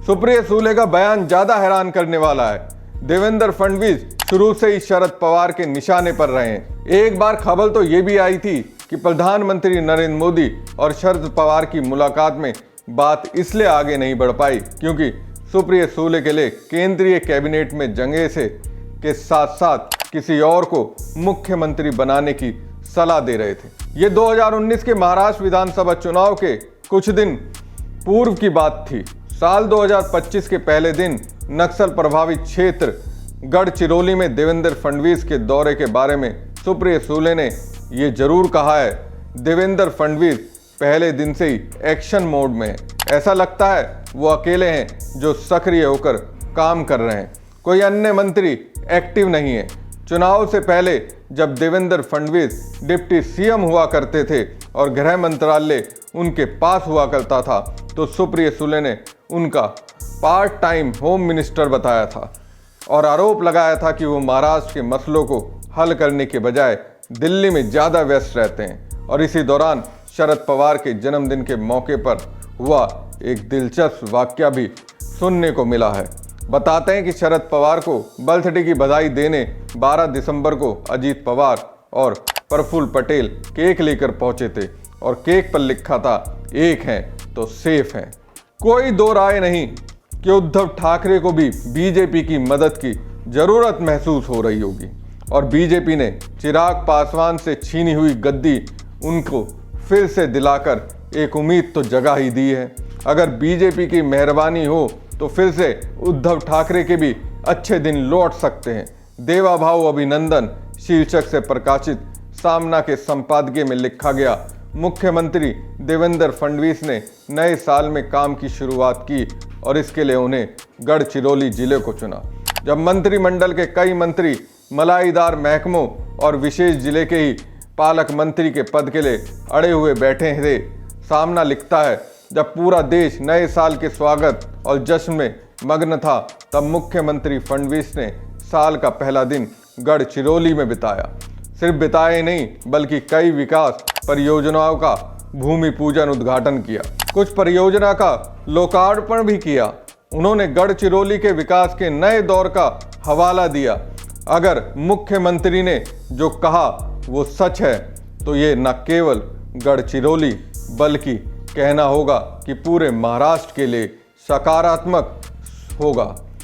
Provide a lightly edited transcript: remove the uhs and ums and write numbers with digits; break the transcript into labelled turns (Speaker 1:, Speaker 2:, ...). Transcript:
Speaker 1: सुप्रिया सूले का बयान ज्यादा हैरान करने वाला है। देवेंद्र फडणवीस शुरू से ही शरद पवार के निशाने पर रहे हैं। एक बार खबर तो ये भी आई थी कि प्रधानमंत्री नरेंद्र मोदी और शरद पवार की मुलाकात में बात इसलिए आगे नहीं बढ़ पाई क्योंकि सुप्रिया सूले के लिए केंद्रीय कैबिनेट में जगह से के साथ साथ किसी और को मुख्यमंत्री बनाने की सलाह दे रहे थे। ये 2019 के महाराष्ट्र विधानसभा चुनाव के कुछ दिन पूर्व की बात थी। साल 2025 के पहले दिन नक्सल प्रभावित क्षेत्र गढ़चिरौली में देवेंद्र फडणवीस के दौरे के बारे में सुप्रिया सूले ने ये जरूर कहा है, देवेंद्र फडणवीस पहले दिन से ही एक्शन मोड में है। ऐसा लगता है वो अकेले हैं जो सक्रिय होकर काम कर रहे हैं, कोई अन्य मंत्री एक्टिव नहीं है। चुनाव से पहले जब देवेंद्र फडणवीस डिप्टी सीएम हुआ करते थे और गृह मंत्रालय उनके पास हुआ करता था तो सुप्रिया सूले ने उनका पार्ट टाइम होम मिनिस्टर बताया था और आरोप लगाया था कि वो महाराष्ट्र के मसलों को हल करने के बजाय दिल्ली में ज़्यादा व्यस्त रहते हैं। और इसी दौरान शरद पवार के जन्मदिन के मौके पर हुआ एक दिलचस्प वाकया भी सुनने को मिला है। बताते हैं कि शरद पवार को बर्थडे की बधाई देने 12 दिसंबर को अजीत पवार और प्रफुल्ल पटेल केक लेकर पहुंचे थे और केक पर लिखा था, एक हैं तो सेफ हैं। कोई दो राय नहीं कि उद्धव ठाकरे को भी बीजेपी की मदद की जरूरत महसूस हो रही होगी और बीजेपी ने चिराग पासवान से छीनी हुई गद्दी उनको फिर से दिलाकर एक उम्मीद तो जगा ही दी है। अगर बीजेपी की मेहरबानी हो तो फिर से उद्धव ठाकरे के भी अच्छे दिन लौट सकते हैं। देवा भाऊ अभिनंदन शीर्षक से प्रकाशित सामना के संपादकीय में लिखा गया, मुख्यमंत्री देवेंद्र फडणवीस ने नए साल में काम की शुरुआत की और इसके लिए उन्हें गढ़चिरौली जिले को चुना। जब मंत्रिमंडल के कई मंत्री मलाईदार महकमों और विशेष जिले के ही पालक मंत्री के पद के लिए अड़े हुए बैठे थे, सामना लिखता है, जब पूरा देश नए साल के स्वागत और जश्न में मग्न था तब मुख्यमंत्री फडणवीस ने साल का पहला दिन गढ़चिरौली में बिताया। सिर्फ बिताए नहीं बल्कि कई विकास परियोजनाओं का भूमि पूजन उद्घाटन किया, कुछ परियोजना का लोकार्पण भी किया। उन्होंने गढ़चिरौली के विकास के नए दौर का हवाला दिया। अगर मुख्यमंत्री ने जो कहा वो सच है तो ये न केवल गढ़चिरौली बल्कि कहना होगा कि पूरे महाराष्ट्र के लिए सकारात्मक होगा।